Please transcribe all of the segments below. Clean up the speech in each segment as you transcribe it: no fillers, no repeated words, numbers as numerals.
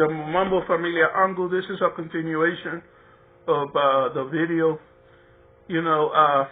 Mambo Familia Angle. This is a continuation of the video. You know,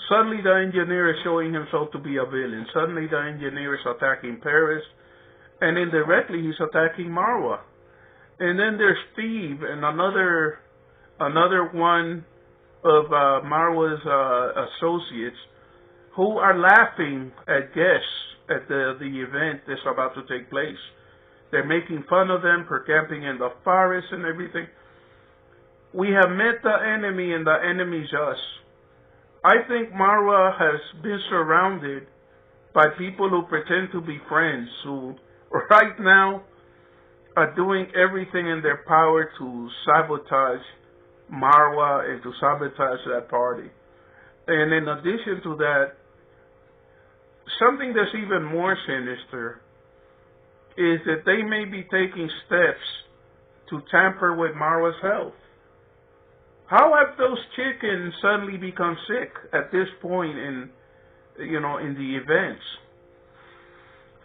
suddenly the engineer is showing himself to be a villain. Suddenly the engineer is attacking Paris, and indirectly he's attacking Marwa. And then there's Steve and another one of Marwa's associates who are laughing at guests at the event that's about to take place. They're making fun of them for camping in the forest and everything. We have met the enemy, and the enemy's us. I think Marwa has been surrounded by people who pretend to be friends, who right now are doing everything in their power to sabotage Marwa and to sabotage that party. And in addition to that, something that's even more sinister is that they may be taking steps to tamper with Marwa's health. How have those chickens suddenly become sick at this point in the events?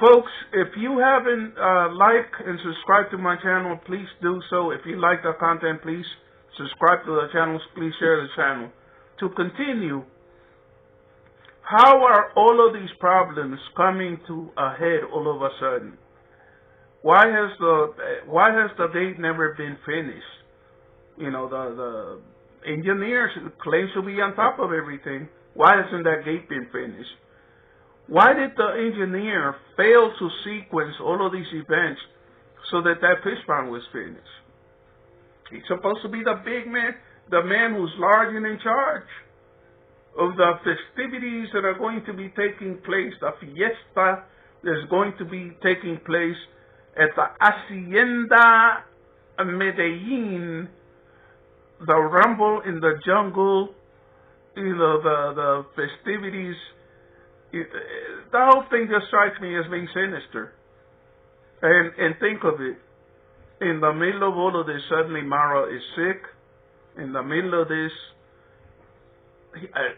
Folks, if you haven't liked and subscribed to my channel, please do so. If you like the content, please subscribe to the channel. Please share the channel. To continue, how are all of these problems coming to a head all of a sudden? Why has the date never been finished? You know, the engineer claims to be on top of everything. Why hasn't that gate been finished? Why did the engineer fail to sequence all of these events so that fish pond was finished? He's supposed to be the big man, the man who's large and in charge of the festivities that are going to be taking place, the fiesta that's going to be taking place at the Hacienda Medellin, the rumble in the jungle, the festivities. The whole thing just strikes me as being sinister. And think of it. In the middle of all of this, suddenly Marwa is sick. In the middle of this,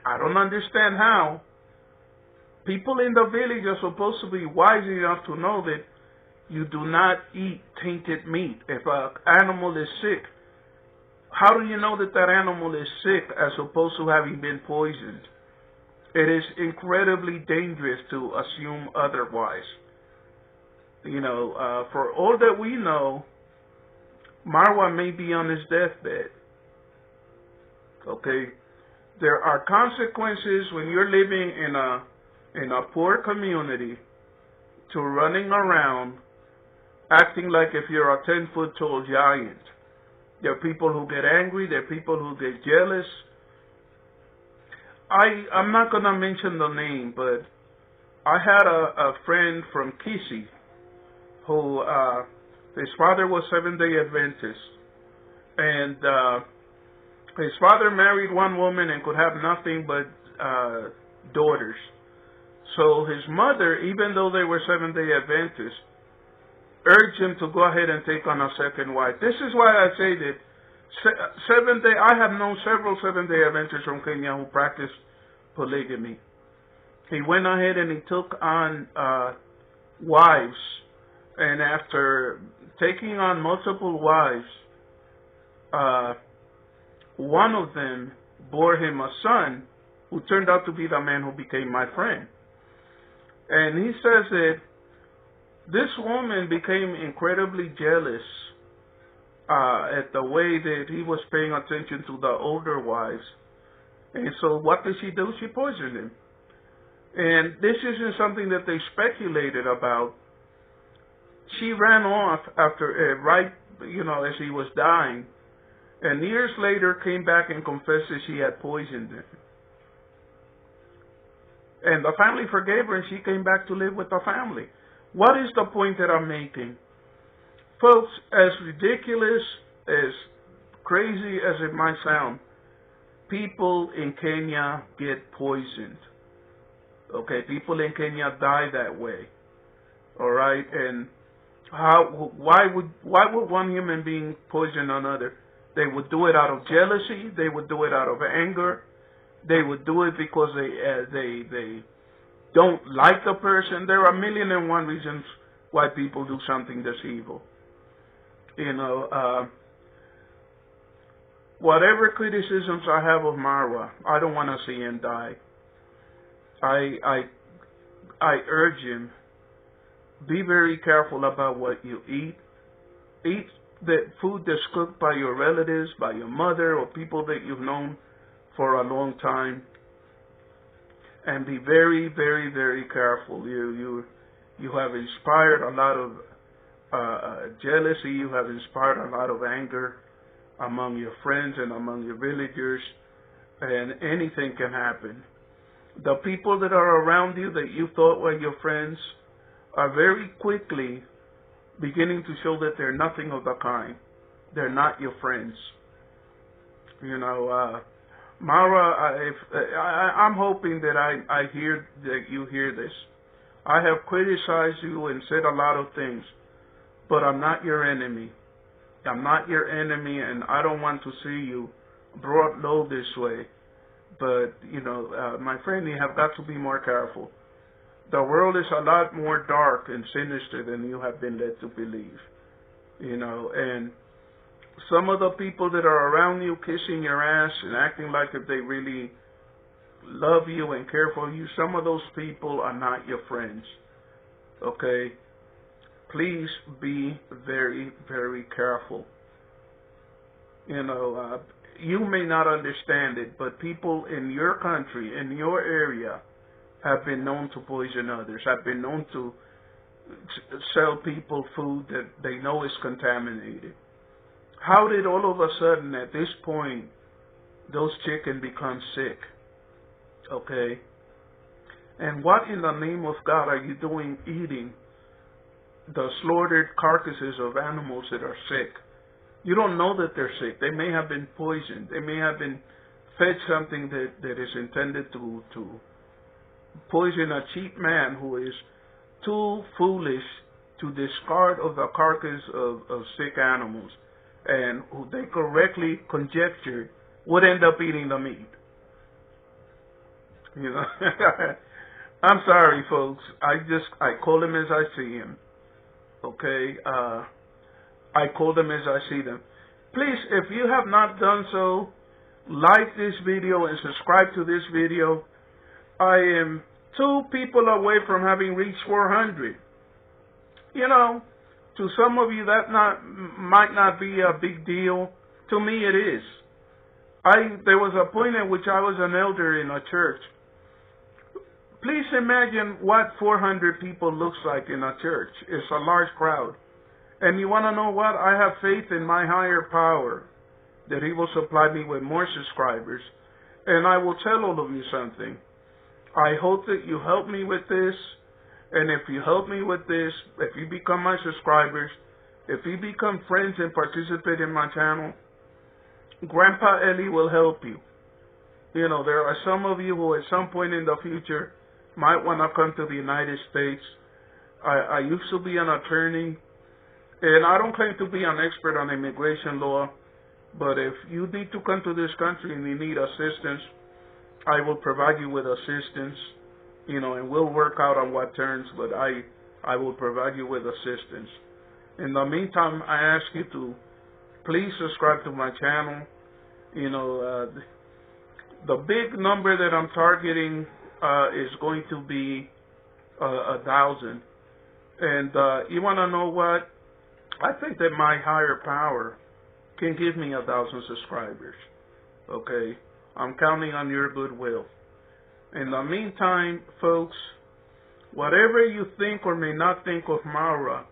I don't understand how. People in the village are supposed to be wise enough to know that you do not eat tainted meat. If an animal is sick, how do you know that that animal is sick as opposed to having been poisoned? It is incredibly dangerous to assume otherwise. You know, for all that we know, Marwa may be on his deathbed. Okay? There are consequences when you're living in a poor community to running around acting like if you're a 10-foot tall giant. There are people who get angry. There are people who get jealous. I'm not going to mention the name, but I had a friend from Kisi who his father was Seventh-day Adventist, and his father married one woman and could have nothing but daughters. So his mother, even though they were Seventh-day Adventists, urged him to go ahead and take on a second wife. This is why I say that I have known several Seventh-day Adventists from Kenya who practiced polygamy. He went ahead and he took on wives, and after taking on multiple wives, one of them bore him a son who turned out to be the man who became my friend. And he says that this woman became incredibly jealous at the way that he was paying attention to the older wives. And so what did she do? She poisoned him. And this isn't something that they speculated about. She ran off after, as he was dying. And years later came back and confessed that she had poisoned him. And the family forgave her and she came back to live with the family. What is the point that I'm making? Folks, as ridiculous, as crazy as it might sound, people in Kenya get poisoned. Okay, people in Kenya die that way. All right, and why would one human being poison another? They would do it out of jealousy. They would do it out of anger. They would do it because they don't like the person. There are 1,000,001 reasons why people do something that's evil. You know, whatever criticisms I have of Marwa, I don't want to see him die. I urge him, be very careful about what you eat. Eat the food that's cooked by your relatives, by your mother, or people that you've known for a long time. And be very, very, very careful. You have inspired a lot of jealousy. You have inspired a lot of anger among your friends and among your villagers, and anything can happen. The people that are around you that you thought were your friends are very quickly beginning to show that they're nothing of the kind. They're not your friends. You know, Mara, I'm hoping that I hear that you hear this. I have criticized you and said a lot of things, but I'm not your enemy. I'm not your enemy, and I don't want to see you brought low this way. But, you know, my friend, you have got to be more careful. The world is a lot more dark and sinister than you have been led to believe. You know, and some of the people that are around you kissing your ass and acting like if they really love you and care for you, some of those people are not your friends. Okay? Please be very, very careful. You know, you may not understand it, but people in your country, in your area, have been known to poison others, have been known to sell people food that they know is contaminated. How did all of a sudden at this point those chicken become sick? Okay? And what in the name of God are you doing eating the slaughtered carcasses of animals that are sick? You don't know that they're sick. They may have been poisoned. They may have been fed something that is intended to poison a cheap man who is too foolish to discard of the carcass of sick animals, and who they correctly conjectured would end up eating the meat. You know, I'm sorry, folks. I call them as I see them. Okay, I call them as I see them. Please, if you have not done so, like this video and subscribe to this video. I am 2 people away from having reached 400. You know, to some of you that might not be a big deal. To me, it is. There was a point at which I was an elder in a church. Please imagine what 400 people looks like in a church. It's a large crowd. And you want to know what? I have faith in my higher power that He will supply me with more subscribers. And I will tell all of you something. I hope that you help me with this. And if you help me with this, if you become my subscribers, if you become friends and participate in my channel, Grandpa Eli will help you. You know, there are some of you who at some point in the future might want to come to the United States. I used to be an attorney, and I don't claim to be an expert on immigration law, but if you need to come to this country and you need assistance, I will provide you with assistance, you know, and we'll work out on what terms, but I will provide you with assistance. In the meantime, I ask you to please subscribe to my channel. You know, the big number that I'm targeting is going to be 1,000. And you want to know what? I think that my higher power can give me 1,000 subscribers. Okay? I'm counting on your goodwill. In the meantime, folks, whatever you think or may not think of Maura,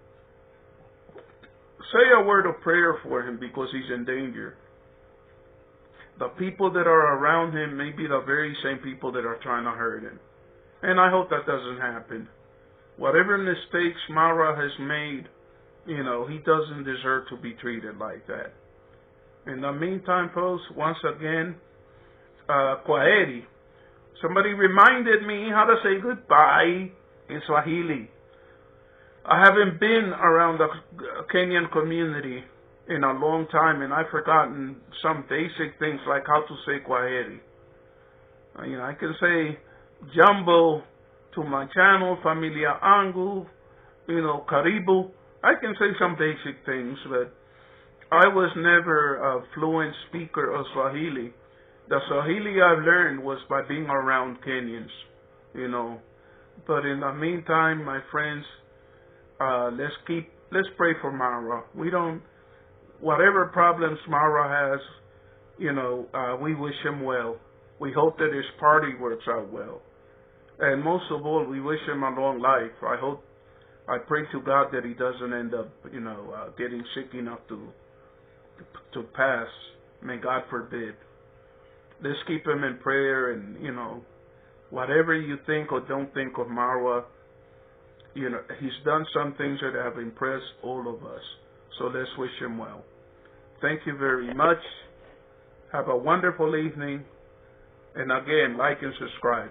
say a word of prayer for him because he's in danger. The people that are around him may be the very same people that are trying to hurt him. And I hope that doesn't happen. Whatever mistakes Maura has made, you know, he doesn't deserve to be treated like that. In the meantime, folks, once again, Kwaheri. Somebody reminded me how to say goodbye in Swahili. I haven't been around the Kenyan community in a long time, and I've forgotten some basic things like how to say Kwaheri. You know, I can say Jumbo to my channel, Familia Angu, you know, Karibu. I can say some basic things, but I was never a fluent speaker of Swahili. The Swahili I've learned was by being around Kenyans, you know. But in the meantime, my friends, let's pray for Mara. Whatever problems Mara has, we wish him well. We hope that his party works out well. And most of all, we wish him a long life. I pray to God that he doesn't end up, getting sick enough to pass. May God forbid. Let's keep him in prayer, and, whatever you think or don't think of Marwa, he's done some things that have impressed all of us. So let's wish him well. Thank you very much. Have a wonderful evening. And again, like and subscribe.